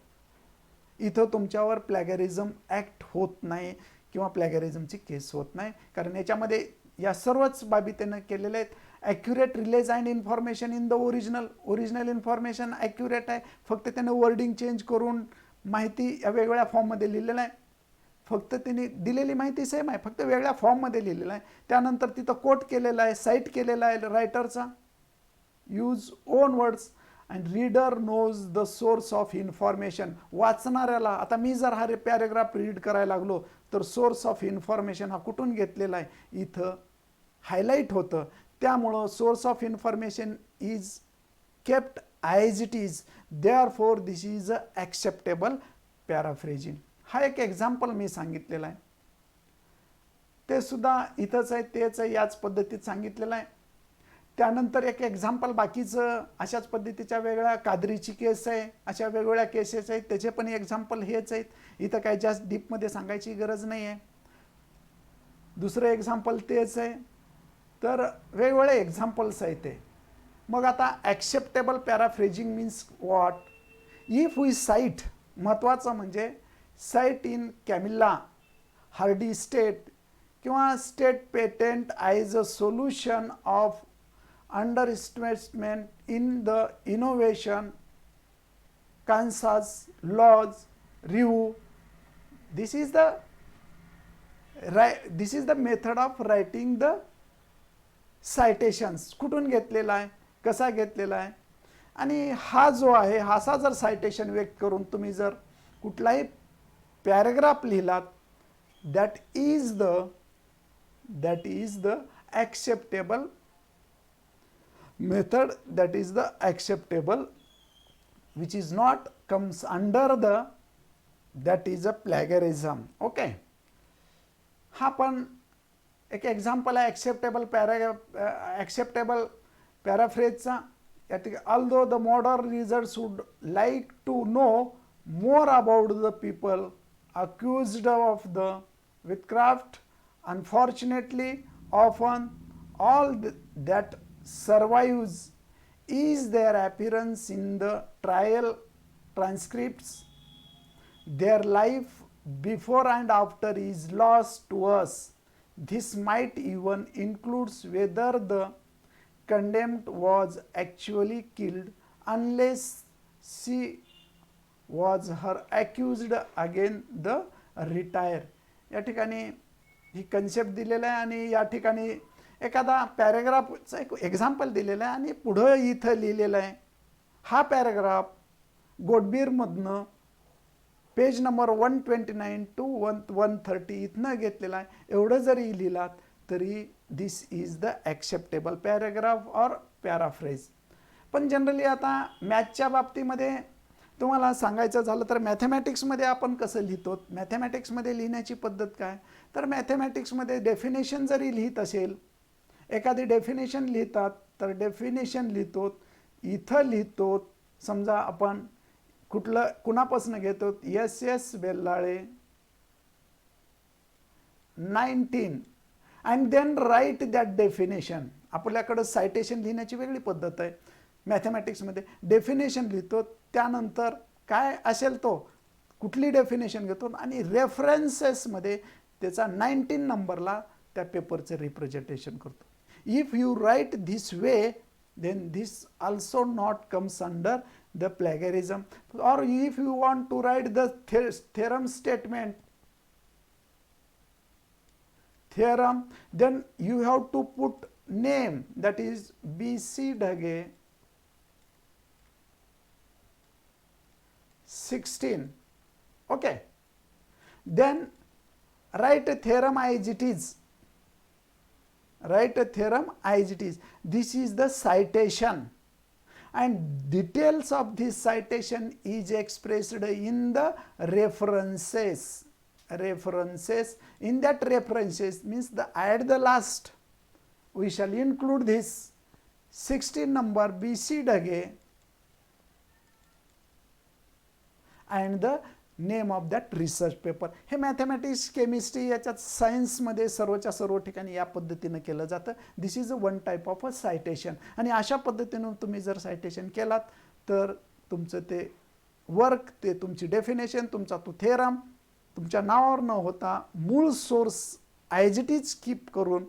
इथं तुमच्यावर प्लॅगरिझम ॲक्ट होत नाही किंवा प्लॅगरिझमची केस होत नाही, कारण याच्यामध्ये या सर्वच बाबी त्यानं केलेल्या आहेत. Accurate release and information in the original information accurate आहे, फक्त त्यानं वर्डिंग चेंज करून माहिती या वेगवेगळ्या फॉर्ममध्ये लिहिलेलं आहे. फक्त त्यांनी दिलेली माहिती सेम आहे, फक्त वेगळ्या फॉर्ममध्ये लिहिलेलं आहे. त्यानंतर तिथं कोट केलेला आहे, साईट केलेला आहे रायटरचा, use own words, and reader knows the source of information. वाचणाऱ्याला, आता मी जर हा पॅरेग्राफ रीड करायला लागलो तर सोर्स ऑफ इन्फॉर्मेशन हा कुठून घेतलेला आहे इथं हायलाईट होतं. त्यामुळं source of information is kept as it is, therefore this is a acceptable paraphrasing. हा एक एक्झाम्पल मी सांगितलेला आहे, ते सुद्धा इथंच आहे, तेच आहे, याच पद्धतीत सांगितलेलं आहे. त्यानंतर एक एक्झाम्पल बाकीचं अशाच पद्धतीच्या वेगळ्या कादरीची केस आहे, अशा वेगवेगळ्या केसेस आहेत, त्याचे पण एक्झाम्पल हेच आहेत. इथं काही जास्त डीपमध्ये सांगायची गरज नाही आहे. दुसरं एक्झाम्पल तेच आहे. तर वेगवेगळे एक्झाम्पल्स आहेत ते. मग आता acceptable paraphrasing means what? If we cite, महत्त्वाचं म्हणजे cite in Camilla Hardy state किंवा state patent as a solution of underinvestment in the innovation, Kansas laws review. This is the method of writing the citations. कुठून घेतलेला आहे, कसा घेतलेला आहे, आणि हा जो आहे असा जर सायटेशन व्यक्त करून तुम्ही जर कुठलाही पॅराग्राफ लिहिलात, that is the acceptable method, that is the acceptable, which is not comes under the, that is a plagiarism. Okay, हा पण एक एक्झाम्पल आहे acceptable पॅराफ्रेजचा. although the modern readers would like to know more about the people accused of the witchcraft, unfortunately, often all that survives is their appearance in the trial transcripts. Their life before and after is lost to us. This might even include whether the condemned was actually killed, unless she was her accused again the retire. या ठिकाणी ही concept दिलेलं आहे आणि या ठिकाणी एखादा पॅरेग्राफचं एक example दिलेलं आहे आणि पुढं इथं लिहिलेलं आहे. हा पॅरेग्राफ गोडबीरमधनं पेज नंबर 129 टू 130 इथनं घेतलेला आहे. एवढं जरी लिहिलात तरी this is the acceptable paragraph or paraphrase. पण जनरली आता मॅथच्या बाबतीमध्ये तुम्हाला सांगायचं झालं तर मॅथमॅटिक्समध्ये आपण कसं लिहितो, मॅथमॅटिक्समध्ये लिहिण्याची पद्धत काय, तर मॅथमॅटिक्समध्ये डेफिनेशन जरी लिहित असेल, एखादी डेफिनेशन लिहितात तर डेफिनेशन लिहितो, इथं लिहितो. समजा आपण कुठलं कुणापासून घेतो, S Bellale 19 and then write that definition. आपल्याकडं सायटेशन लिहिण्याची वेगळी पद्धत आहे. मॅथमॅटिक्समध्ये डेफिनेशन लिहितो, त्यानंतर काय असेल तो कुठली डेफिनेशन घेतो आणि रेफरन्सेसमध्ये त्याचा 19 नंबरला त्या पेपरचं रिप्रेझेंटेशन करतो. If you write this way then this also not comes under the plagiarism. Or if you want to write the theorem statement, then you have to put name, that is B.C. Dhage 16. Okay, then write a theorem as it is. Write a theorem as it is. This is the citation, and details of this citation is expressed in the references. In that references means at the last we shall include this 16 number B.C. Dhage and the name of that research paper. हे mathematics, chemistry, याच्यात सायन्समध्ये सर्वच्या सर्व ठिकाणी या पद्धतीनं केलं जातं. This is a one type of a citation. आणि अशा पद्धतीनं तुम्ही जर सायटेशन केलात तर तुमचं ते वर्क, ते तुमची डेफिनेशन, तुमचा तो थेरम तुमच्या नावावर न होता मूळ source as it is keep करून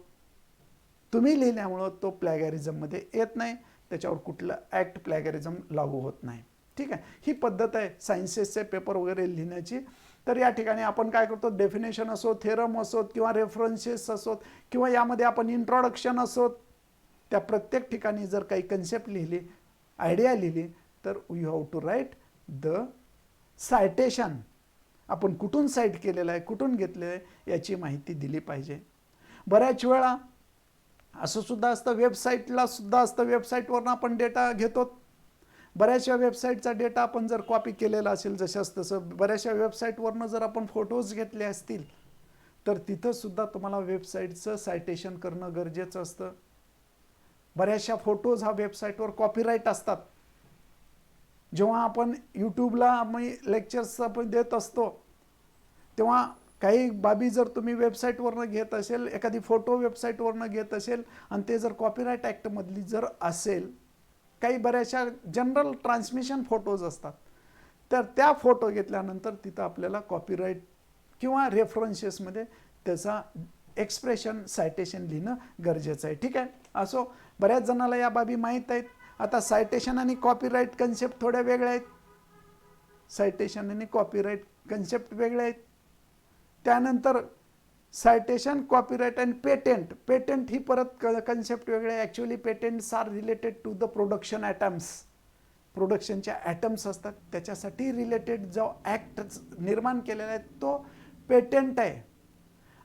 तुम्ही लिहिल्यामुळं तो प्लॅगॅरिझममध्ये येत नाही, त्याच्यावर कुठलं ॲक्ट प्लॅगॅरिझम लागू होत नाही. ठीक आहे, ही पद्धत आहे सायन्सेसचे पेपर वगैरे लिहिण्याची. तर या ठिकाणी आपण काय करतो, डेफिनेशन असो, थेरम असोत किंवा रेफरन्सेस असोत किंवा यामध्ये आपण इंट्रोडक्शन असोत, त्या प्रत्येक ठिकाणी जर काही कन्सेप्ट लिहिली, आयडिया लिहिली, तर you have to write the citation. आपण कुठून साईट केलेलं आहे, कुठून घेतलेलं आहे याची माहिती दिली पाहिजे. बऱ्याच वेळा असं सुद्धा असतं, वेबसाईटला सुद्धा असतं, वेबसाईटवरून आपण डेटा घेतो. बऱ्याचशा वेबसाईटचा डेटा आपण जर कॉपी केलेला असेल जशाच तसं, बऱ्याचशा वेबसाईटवरनं जर आपण फोटोज घेतले असतील तर तिथंसुद्धा तुम्हाला वेबसाईटचं सायटेशन करणं गरजेचं असतं. बऱ्याचशा फोटोज हा वेबसाईटवर कॉपीराईट असतात. जेव्हा आपण यूट्यूबला आम्ही लेक्चर्स आपण देत असतो तेव्हा काही बाबी जर तुम्ही वेबसाईटवरनं घेत असेल, एखादी फोटो वेबसाईटवरनं घेत असेल आणि ते जर कॉपीराईट ॲक्टमधली जर असेल, काही बऱ्याचशा जनरल ट्रान्समिशन फोटोज असतात, तर त्या फोटो घेतल्यानंतर तिथं आपल्याला कॉपीराईट किंवा रेफरन्सेसमध्ये त्याचा एक्सप्रेशन सायटेशन लिहिणं गरजेचं आहे. ठीक आहे, असो, बऱ्याच जणाला या बाबी माहीत आहेत. आता सायटेशन आणि कॉपीराईट कन्सेप्ट थोड्या वेगळ्या आहेत. सायटेशन आणि कॉपीराईट कन्सेप्ट वेगळे आहेत. त्यानंतर citation, copyright and patent. Patent ही परत कन्सेप्ट वेगळे. Actually patents are related to the production atoms. प्रोडक्शनच्या ॲटम्स असतात त्याच्यासाठी रिलेटेड जो ॲक्ट निर्माण केलेला आहे तो पेटेंट आहे.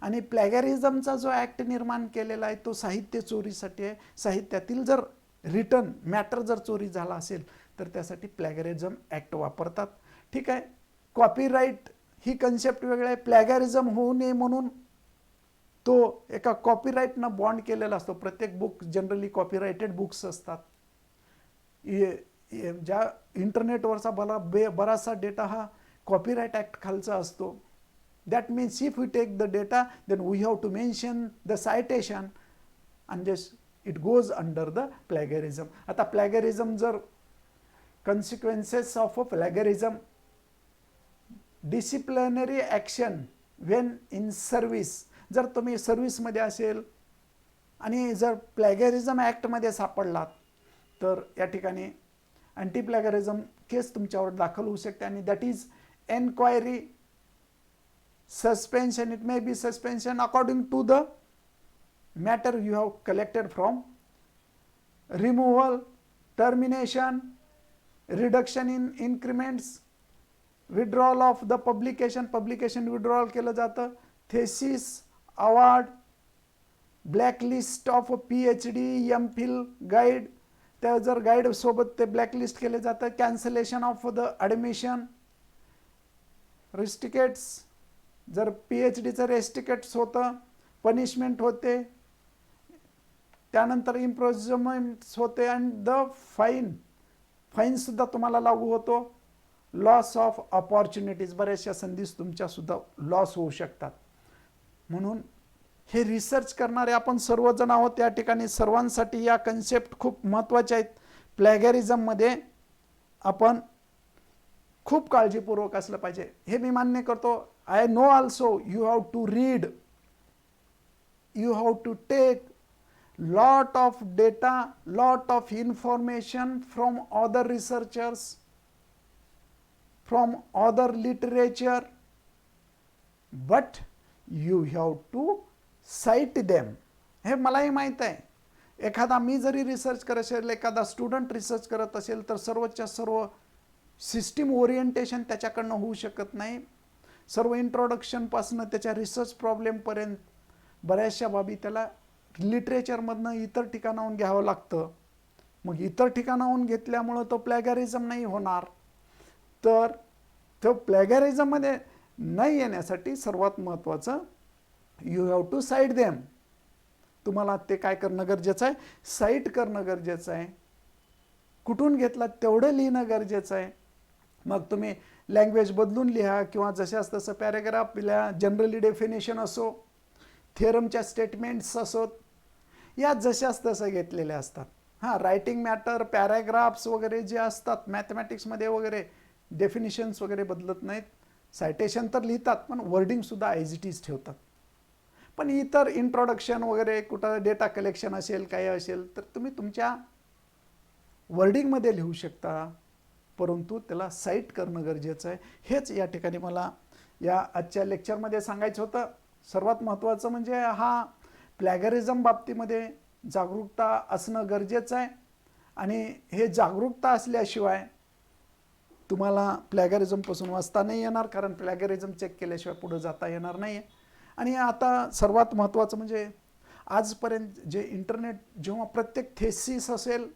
आणि प्लॅगॅरिझमचा जो ॲक्ट निर्माण केलेला आहे तो साहित्य चोरीसाठी आहे. साहित्यातील जर रिटर्न मॅटर जर चोरी झाला असेल तर त्यासाठी प्लॅगॅरिझम ॲक्ट वापरतात. ठीक आहे, कॉपीराईट ही कन्सेप्ट वेगळा आहे. प्लॅगॅरिझम होऊ नये म्हणून तो एका कॉपीराईटनं बॉन्ड केलेला असतो. प्रत्येक बुक जनरली कॉपीराइटेड बुक्स असतात. ज्या इंटरनेटवरचा बराचसा डेटा हा कॉपीराइट ॲक्ट खालचा असतो. That means if we take the data then we have to mention the citation and just it goes under the plagiarism. आता प्लॅगरिझम जर consequences of a plagiarism, disciplinary action when in service. जर तुम्ही सर्व्हिसमध्ये असेल आणि जर प्लॅगरिझम ॲक्टमध्ये सापडलात तर या ठिकाणी अँटी प्लॅगरिझम केस तुमच्यावर दाखल होऊ शकते आणि that is enquiry, suspension. It may be suspension according to the matter you have collected from, removal, termination, reduction in increments, withdrawal of the publication withdrawal केलं जातं, thesis, award, blacklist of PhD, MPhil, guide, त्या जर guide सोबत ते blacklist केले जातं, cancellation of the admission, rusticates, जर PhDचं रेस्टिकेट्स होतं, पनिशमेंट होते, त्यानंतर इम्प्रिझनमेंट्स होते अँड द फाईनसुद्धा तुम्हाला लागू होतो, लॉस ऑफ अपॉर्च्युनिटीज, बऱ्याचशा संधीच तुमच्यासुद्धा लॉस होऊ शकतात. म्हणून हे रिसर्च करणारे आपण सर्वजण आहोत या ठिकाणी, सर्वांसाठी या कन्सेप्ट खूप महत्त्वाच्या आहेत. प्लॅगरिझममध्ये आपण खूप काळजीपूर्वक असलं पाहिजे हे मी मान्य करतो. I know also you have to read, you have to take lot of data, lot of information from other researchers, from other literature, but you have to cite them. हे मलाही माहीत आहे. एखादा मी जरी रिसर्च करत असेल, एखादा स्टुडंट रिसर्च करत असेल तर सर्वच्या सर्व सिस्टीम ओरिएंटेशन त्याच्याकडनं होऊ शकत नाही. सर्व इंट्रोडक्शनपासून त्याच्या रिसर्च प्रॉब्लेमपर्यंत बऱ्याचशा बाबी त्याला लिटरेचरमधनं इतर ठिकाणाहून घ्यावं लागतं. मग इतर ठिकाणाहून घेतल्यामुळं तो प्लॅगरिझम नाही होणार. तर तो प्लॅगरिझममध्ये नाही येण्यासाठी सर्वात महत्त्वाचं you have to cite them. तुम्हाला ते काय करणं गरजेचं आहे, साईट करणं गरजेचं आहे. कुठून घेतला तेवढं लिहिणं गरजेचं आहे. मग तुम्ही लँग्वेज बदलून लिहा किंवा जशास तसं पॅरेग्राफ लिहा, जनरली डेफिनेशन असो, थेरमच्या स्टेटमेंट्स असोत, या जशास तसं घेतलेल्या असतात. हां, रायटिंग मॅटर, पॅराग्राफ्स वगैरे जे असतात मॅथमॅटिक्समध्ये वगैरे डेफिनिशन्स वगैरे बदलत नाहीत. सायटेशन तर लिहितात पण वर्डिंगसुद्धा ॲज इट इज ठेवतात. पण इतर इंट्रोडक्शन वगैरे कुठं डेटा कलेक्शन असेल काही असेल तर तुम्ही तुमच्या वर्डिंगमध्ये लिहू शकता, परंतु त्याला साईट करणं गरजेचं आहे. हेच या ठिकाणी मला या आजच्या लेक्चरमध्ये सांगायचं होतं. सर्वात महत्त्वाचं म्हणजे हा प्लॅगरिझम बाबतीमध्ये जागरूकता असणं गरजेचं आहे आणि हे जागरूकता असल्याशिवाय तुम्हाला प्लॅगरिझमपासून वाचता नाही येणार, कारण प्लॅगरिझम चेक केल्याशिवाय पुढे जाता येणार नाही. आणि आता सर्वात महत्त्वाचं म्हणजे आजपर्यंत जे इंटरनेट, जेव्हा प्रत्येक थेसिस असेल,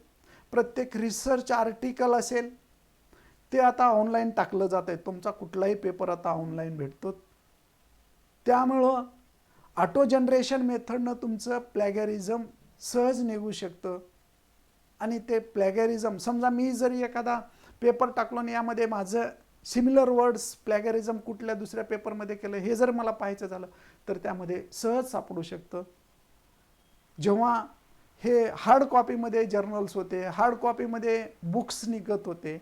प्रत्येक रिसर्च आर्टिकल असेल, ते आता ऑनलाईन टाकलं जात आहे. तुमचा कुठलाही पेपर आता ऑनलाईन भेटतो. त्यामुळं ऑटो जनरेशन मेथडनं तुमचं प्लॅगरिझम सहज निघू शकतं. आणि ते प्लॅगरिझम, समजा मी जरी एखादा पेपर टाकलो आणि यामध्ये माझं सिमिलर वर्ड्स प्लॅगरिझम कुठल्या दुसऱ्या पेपरमध्ये केलं हे जर मला पाहायचं झालं तर त्यामध्ये सहज सापडू शकतं. जेव्हा हे हार्ड कॉपीमध्ये जर्नल्स होते, हार्ड कॉपीमध्ये बुक्स निघत होते,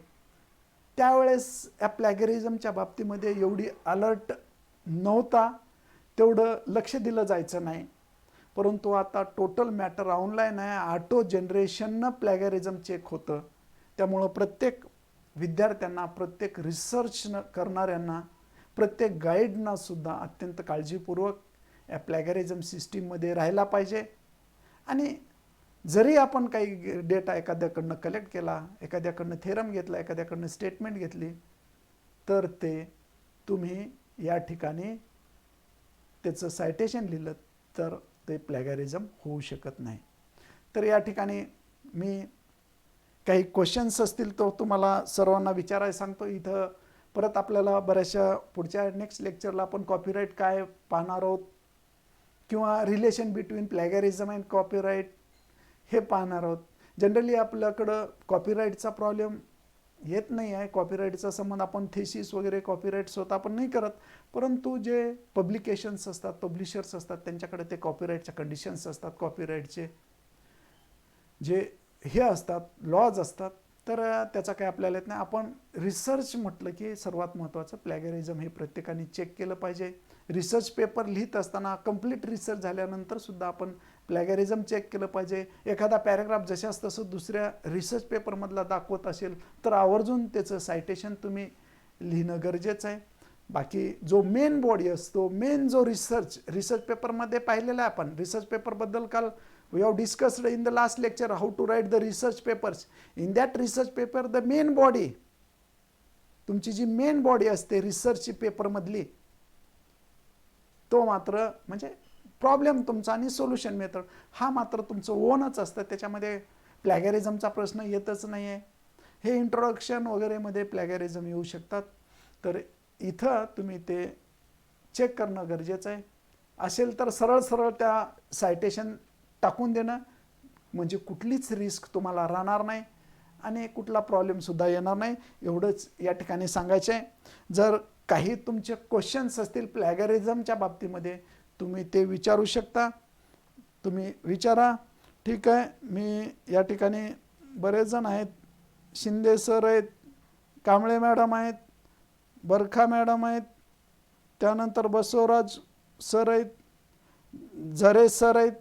त्यावेळेस या प्लॅगरिझमच्या बाबतीमध्ये एवढी अलर्ट नव्हता, तेवढं लक्ष दिलं जायचं नाही. परंतु आता टोटल मॅटर ऑनलाईन आहे, ऑटो जनरेशननं प्लॅगरिझम चेक होतं. त्यामुळं प्रत्येक विद्यार्थ्यांना, प्रत्येक रिसर्च करणाऱ्यांना, प्रत्येक गाईडना सुद्धा अत्यंत काळजीपूर्वक या प्लॅगरिझम सिस्टीममध्ये राहायला पाहिजे. आणि जरी आपण काही डेटा एखाद्याकडनं कलेक्ट केला, एखाद्याकडनं थेरम घेतला, एखाद्याकडनं स्टेटमेंट घेतली, तर ते तुम्ही या ठिकाणी त्याचं सायटेशन लिहिलं तर ते प्लॅगरिझम होऊ शकत नाही. तर या ठिकाणी मी काही क्वेश्चन्स असतील तो तुम्हाला सर्वांना विचारायला सांगतो. इथं परत आपल्याला बऱ्याचशा पुढच्या नेक्स्ट लेक्चरला आपण कॉपीराईट काय पाहणार आहोत किंवा रिलेशन बिटवीन प्लॅगरिझम अँड कॉपीराईट हे पाहणार आहोत. जनरली आपल्याकडं कॉपीराईटचा प्रॉब्लेम येत नाही आहे. कॉपीराईटचा संबंध आपण थेसिस वगैरे कॉपीराईट स्वतः आपण नाही करत, परंतु जे पब्लिकेशन्स असतात, पब्लिशर्स असतात, त्यांच्याकडे ते कॉपीराईटच्या कंडिशन्स असतात, कॉपीराईटचे जे हे असतात, लॉज असतात, तर त्याचा काय आपल्याला येत नाही. आपण रिसर्च म्हटलं की सर्वात महत्त्वाचं प्लॅगरिझम हे प्रत्येकाने चेक केलं पाहिजे. रिसर्च पेपर लिहित असताना कंप्लीट रिसर्च झाल्यानंतर सुद्धा आपण प्लॅगरिझम चेक केलं पाहिजे. एखादा पॅराग्राफ जशाच तसं दुसऱ्या रिसर्च पेपरमधला दाखवत असेल तर आवर्जून त्याचं सायटेशन तुम्ही लिहिणं गरजेचं आहे. बाकी जो मेन बॉडी असतो, मेन जो रिसर्च पेपरमध्ये पाहिलेला आहे आपण. रिसर्च पेपरबद्दल काल we have discussed in the last lecture how to write the research papers. In that research paper the main body, तुमची जी मेन बॉडी असते रिसर्च पेपरमधली, तो मात्र म्हणजे प्रॉब्लेम तुमचा आणि सोल्युशन मेथड हा मात्र तुमचं ओनच असतं. त्याच्यामध्ये प्लॅगरिझमचा प्रश्न येतच नाही आहे. हे इंट्रोडक्शन वगैरेमध्ये प्लॅगरिझम येऊ शकतात, तर इथं तुम्ही ते चेक करणं गरजेचं आहे. असेल तर सरळ सरळ त्या सायटेशन टाकून देणं, म्हणजे कुठलीच रिस्क तुम्हाला राहणार नाही आणि कुठला प्रॉब्लेमसुद्धा येणार नाही. एवढंच या ठिकाणी सांगायचं आहे. जर काही तुमचे क्वेश्चन्स असतील प्लॅगरिझमच्या बाबतीमध्ये तुम्ही ते विचारू शकता, तुम्ही विचारा. ठीक आहे, मी या ठिकाणी बरेच जण आहेत, शिंदे सर आहेत, कांबळे मॅडम आहेत, बरखा मॅडम आहेत, त्यानंतर बसवराज सर आहेत, झरे सर आहेत,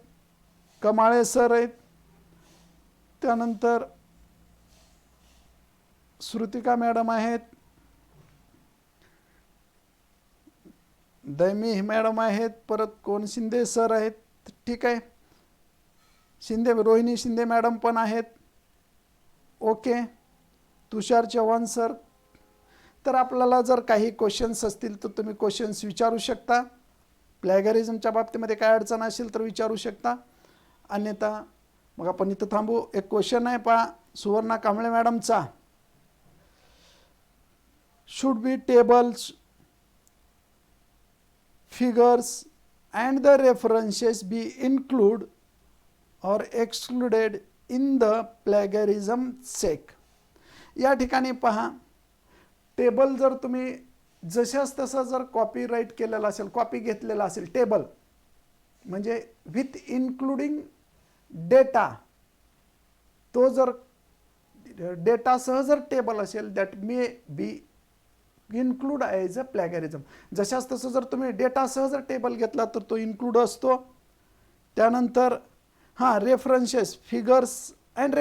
कमाळे सर आहेत, त्यानंतर श्रुतिका मॅडम आहेत, दैमी मॅडम आहेत, परत कोण शिंदे सर आहेत. ठीक आहे, रोहिणी शिंदे मॅडम पण आहेत. ओके, तुषार चव्हाण सर. तर आपल्याला जर काही क्वेश्चन्स असतील तर तुम्ही क्वेश्चन्स विचारू शकता. प्लॅगरिझमच्या बाबतीमध्ये काय अडचण असेल तर विचारू शकता. अन्यथा मग आपण इथं थांबू. एक क्वेश्चन आहे पहा सुवर्णा कांबळे मॅडमचा. Should be tables, figures and the references be included or excluded in the plagiarism check. या ठिकाणी पहा, टेबल जर तुम्ही जशाच तसं जर कॉपीराईट केलेला असेल, कॉपी घेतलेला असेल टेबल, म्हणजे विथ इन्क्लुडिंग डेटा, तो जर डेटासह जर टेबल असेल that may be include as a plagiarism. जशाच तसं जर तुम्ही डेटासह जर टेबल घेतला तर तो इन्क्लूड असतो. त्यानंतर रेफरन्सेस, फिगर्स अँड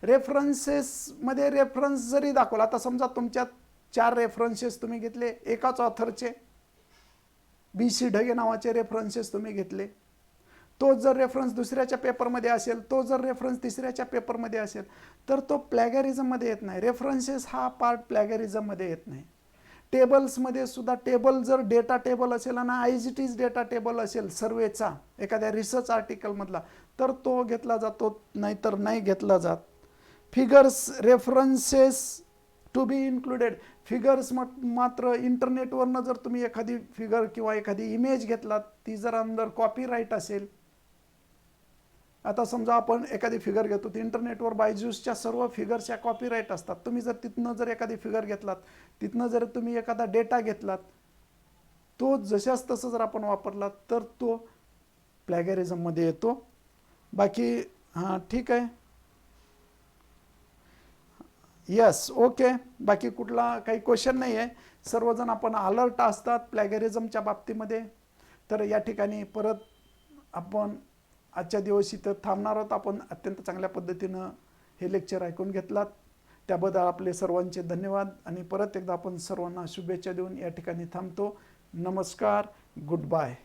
रेफरन्सेसमध्ये रेफरन्स जरी दाखवला, आता समजा तुमच्यात 4 रेफरन्सेस तुम्ही घेतले एकाच ऑथरचे, BC ढगे नावाचे रेफरन्सेस तुम्ही घेतले, तो जर रेफरन्स दुसऱ्याच्या पेपरमध्ये असेल, तो जर रेफरन्स तिसऱ्याच्या पेपरमध्ये असेल, तर तो प्लॅगरिझममध्ये येत नाही. रेफरन्सेस हा पार्ट प्लॅगरिझममध्ये येत नाही. टेबल्समध्ये सुद्धा टेबल जर डेटा टेबल असेल आणि IGT's डेटा टेबल असेल सर्वेचा एखाद्या रिसर्च आर्टिकलमधला, तर तो घेतला जातो, नाहीतर नाही घेतला जात. Figures, references to be included. Figures मात्र इंटरनेटवरनं जर तुम्ही एखादी फिगर किंवा एखादी इमेज घेतलात, ती जर अंदर कॉपीराईट असेल, आता समजा आपण एखादी फिगर घेतो, ती इंटरनेटवर बायजूसच्या सर्व फिगर्सच्या कॉपीराईट असतात. तुम्ही जर तिथनं जर एखादी फिगर घेतलात, तिथनं जर तुम्ही एखादा डेटा घेतलात, तो जशाच तसं जर आपण वापरलात तर तो प्लॅगरिझममध्ये येतो. बाकी ठीक आहे, यस, ओके. बाकी कुठला काही क्वेश्चन नाही आहे. सर्वजण आपण अलर्ट असतात प्लॅगरिझमच्या बाबतीमध्ये. तर या ठिकाणी परत आपण आजच्या दिवशी तर थांबणार आहोत. आपण अत्यंत चांगल्या पद्धतीनं हे लेक्चर ऐकून घेतलात, त्याबद्दल आपले सर्वांचे धन्यवाद. आणि परत एकदा आपण सर्वांना शुभेच्छा देऊन या ठिकाणी थांबतो. नमस्कार, गुड बाय.